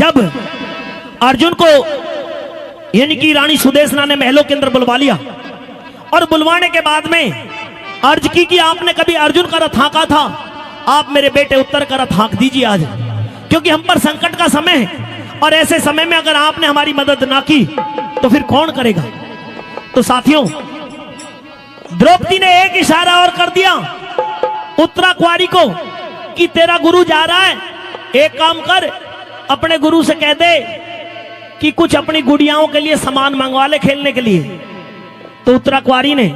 जब अर्जुन को यानी कि रानी सुदेशना ने महलों के अंदर बुलवा लिया और बुलवाने के बाद में अर्ज की कि आपने कभी अर्जुन का रथ हाँका था, आप मेरे बेटे उत्तर का रथ हाँक दीजिए आज, क्योंकि हम पर संकट का समय है और ऐसे समय में अगर आपने हमारी मदद ना की तो फिर कौन करेगा। तो साथियों, द्रौपदी ने एक इशारा और कर दिया उत्तरा कुंवारी को कि तेरा गुरु जा रहा है, एक काम कर, अपने गुरु से कह दे कि कुछ अपनी गुड़ियाओं के लिए सामान मंगवा ले खेलने के लिए। तो उत्तरा कुंवारी ने,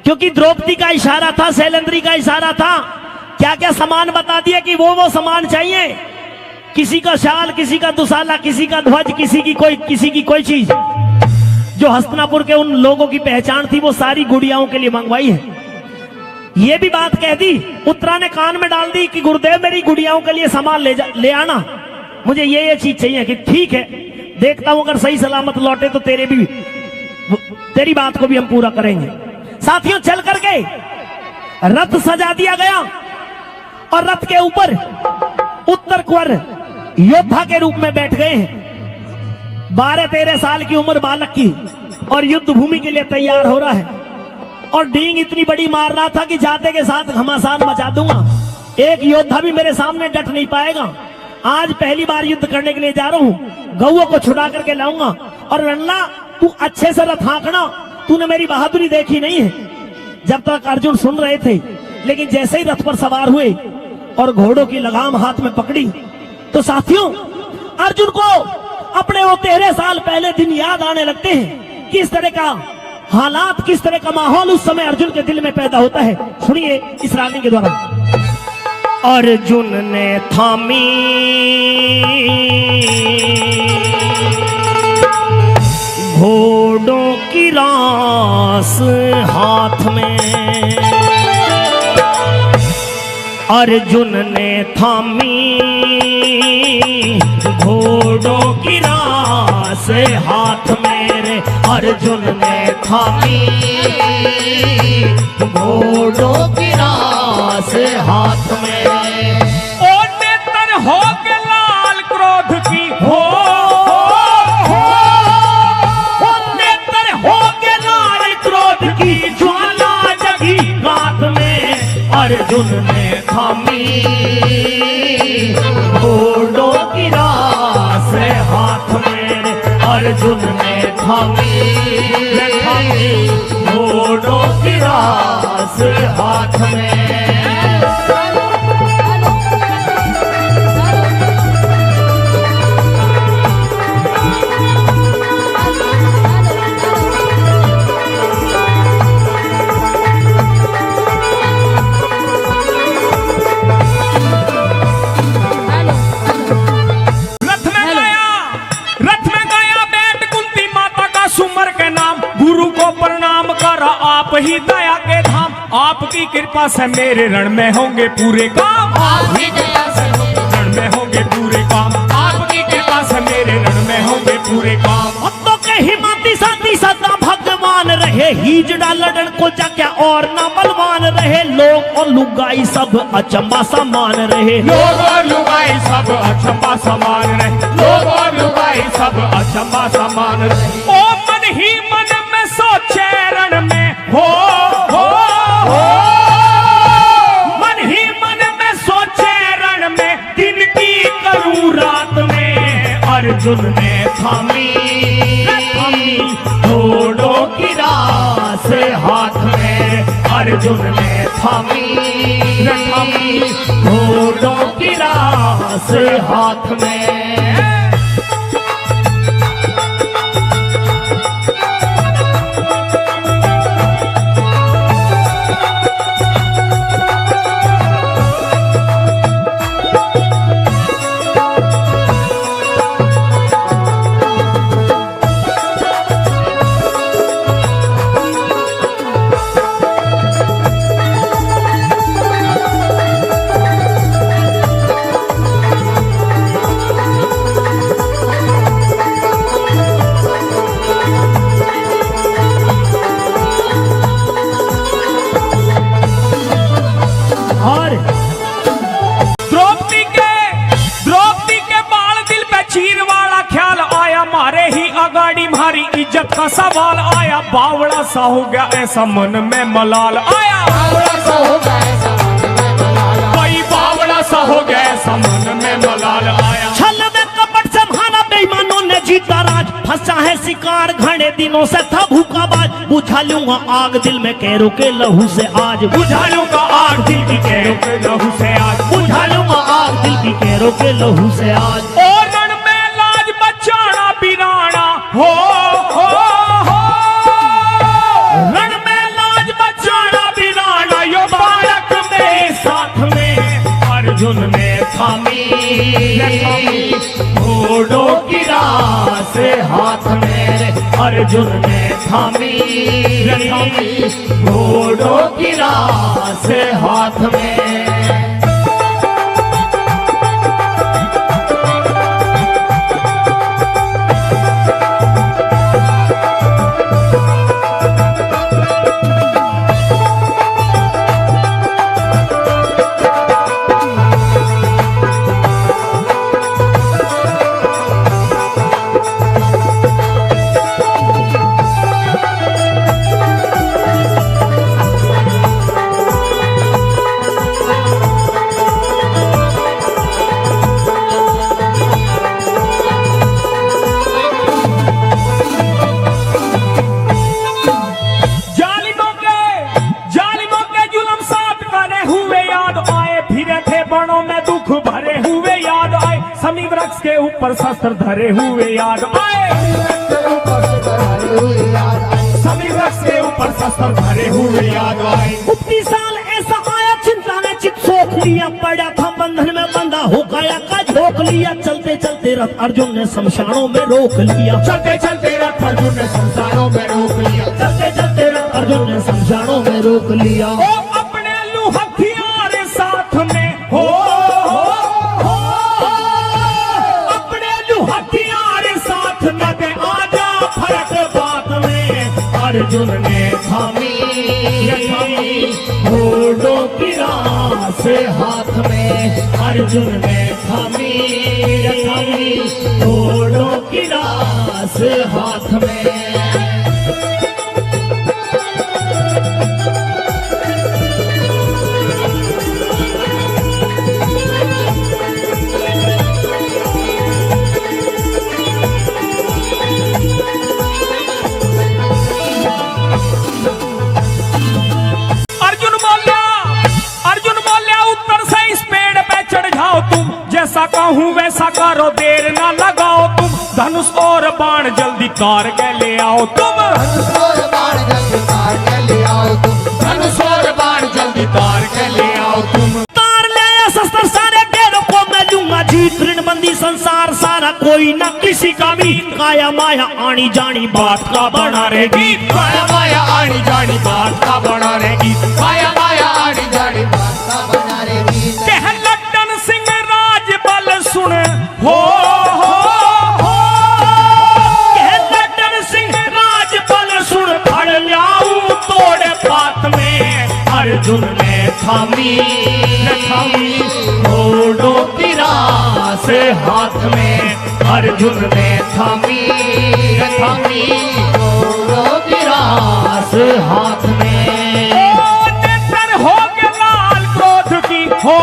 क्योंकि द्रौपदी का इशारा था, शैलेंद्री का इशारा था, क्या क्या सामान बता दिया कि वो सामान चाहिए, किसी का शाल, किसी का दुसाला, किसी का ध्वज, किसी की कोई चीज जो हस्तिनापुर के उन लोगों की पहचान थी वो सारी गुड़ियाओं के लिए मंगवाई है। ये भी बात कह दी, उत्तरा ने कान में डाल दी कि गुरुदेव मेरी गुड़ियाओं के लिए सामान ले आना, मुझे ये चीज चाहिए। कि ठीक है, देखता हूं अगर सही सलामत लौटे तो तेरी बात को भी हम पूरा करेंगे। साथियों, चल करके रथ सजा दिया गया और रथ के ऊपर उत्तर कुंवर योद्धा के रूप में बैठ गए हैं। 12-13 साल की उम्र बालक की और युद्ध भूमि के लिए तैयार हो रहा है और डींग इतनी बड़ी मार रहा था कि जाते के साथ घमासान मचा दूंगा, एक योद्धा भी मेरे सामने डट नहीं पाएगा। आज पहली बार युद्ध करने के लिए जा रहा हूं, गौओं को छुड़ा करके लाऊंगा और रन्ना तू अच्छे से रथ हाँकना, तूने मेरी बहादुरी देखी नहीं है। जब तक अर्जुन सुन रहे थे, लेकिन जैसे ही रथ पर सवार हुए और घोड़ों की लगाम हाथ में पकड़ी तो साथियों, अर्जुन को अपने वो 13 साल पहले दिन याद आने लगते हैं। किस तरह का हालात, किस तरह का माहौल उस समय अर्जुन के दिल में पैदा होता है, सुनिए इस रानी के द्वारा। अर्जुन ने थामी घोड़ों की रास हाथ में, अर्जुन ने थामी घोड़ों की रास हाथ मेरे, अर्जुन ने थामी घोड़ों की रास हाथ में। ओ नेत्र हो के लाल क्रोध की हो नेत्र हो के लाल क्रोध की ज्वाला जगी रात में, अर्जुन ने थामी घोड़ों की रास हाथ में, अर्जुन ने थामी घोड़ों की रास हाथ में। आप ही दया के धाम, आपकी कृपा से मेरे रण में होंगे पूरे काम, आपकी दया से रण में होंगे पूरे काम, आपकी कृपा से मेरे रण में होंगे पूरे काम। तो कहीं माती साथी सदा भगवान रहे, हीज डालड़न को जा क्या और ना बलवान रहे, लोग और लुगाई सब अचंबा समान रहे, लोग और लुगाई सब अचंबा समान रहे, लोग और लुगाई सब अचंबा समान रहे। ओ मन ही मन में सोचे रण में हो मन ही मन में सोचे रण में, दिन की करूं रात में, अर्जुन ने थामी घोड़ों की रास हाथ में, अर्जुन ने थामी घोड़ों की रास हाथ में। चीर वाला ख्याल आया, मारे ही अगाड़ी मारी इज्जत का सवाल आया। बावड़ा सा हो गया ऐसा मन में मलाल आया, बावड़ा सा हो गया ऐसा मन में मलाल आया। भाई बावड़ा सा हो गया ऐसा मन में मलाल आया। छल में कपट से भाना बेईमानों ने जीता राज, फंसा है शिकार घने दिनों से था भूखा बाज। बुझा लूंगा आग दिल में कैरों के लहू से आज, बुझा लूंगा आग दिल की कैरों के लहू से आज, बुझा लूंगा आग दिल की कैरों के लहू से आज। और रण में लाज बचाना बिराना हो, रण में लाज बचाना बिराना। यो बालक में साथ में अर्जुन ने थामी घोड़ों की रास हाथ में, अर्जुन ने थामी घोड़ों की रास हाथ में। समी वृक्ष के ऊपर शस्त्र धरे हुए याद आए, समी वृक्ष के ऊपर शस्त्र धरे हुए याद आए। उपती साल ऐसा आया चिंता ने चित सोख लिया, पड़ा था बंधन में बंधा हो गया का झोंक लिया। चलते चलते रथ अर्जुन ने शमशानों में रोक लिया, चलते चलते रथ अर्जुन ने शमशानों में रोक लिया, चलते चलते रथ अर्जुन ने शमशानों में रोक लिया। ओ अपने लू हथियार साथ में हो, अर्जुन ने थामी घोड़ों की रास हाथ में, अर्जुन ने थामी घोड़ों की रास हाथ में। जैसा कहूँ वैसा करो देर ना लगाओ तुम, धनुष और बाण जल्दी कार के ले आओ तुम, धनुष और बाण जल्दी तार के ले आओ तुम, धनुष और बाण जल्दी तार के ले आओ तुम। तार ले आया शस्त्र सारे ढेरों को मैं लूंगा जीत, ऋणबंदी संसार सारा कोई ना किसी का भी। काया माया आनी जानी बात का बना रहेगी, काया माया आनी जानी बात का बना रहेगी, काया माया आनी जानी बात का बना रहेगी। कह लट्टन सिंह राज बल सुन हो, कह लट्टन सिंह राज बल सुन, खड़ लाऊं तोड़े पात में। अर्जुन ने थामी घोड़ों की रास हाथ में, अर्जुन ने थामी घोड़ों की रास हाथ में। ओ नेत्र हो गया लाल क्रोध की हो,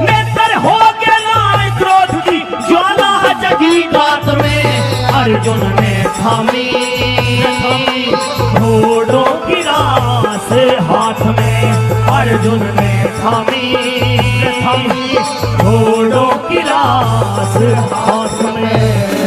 नेत्र हो गया लाल क्रोध की ज्वाला जगी रात में। अर्जुन ने थामी घोड़ों की रास हाथ में, अर्जुन ने थामी घोड़ों की रास हाथ में।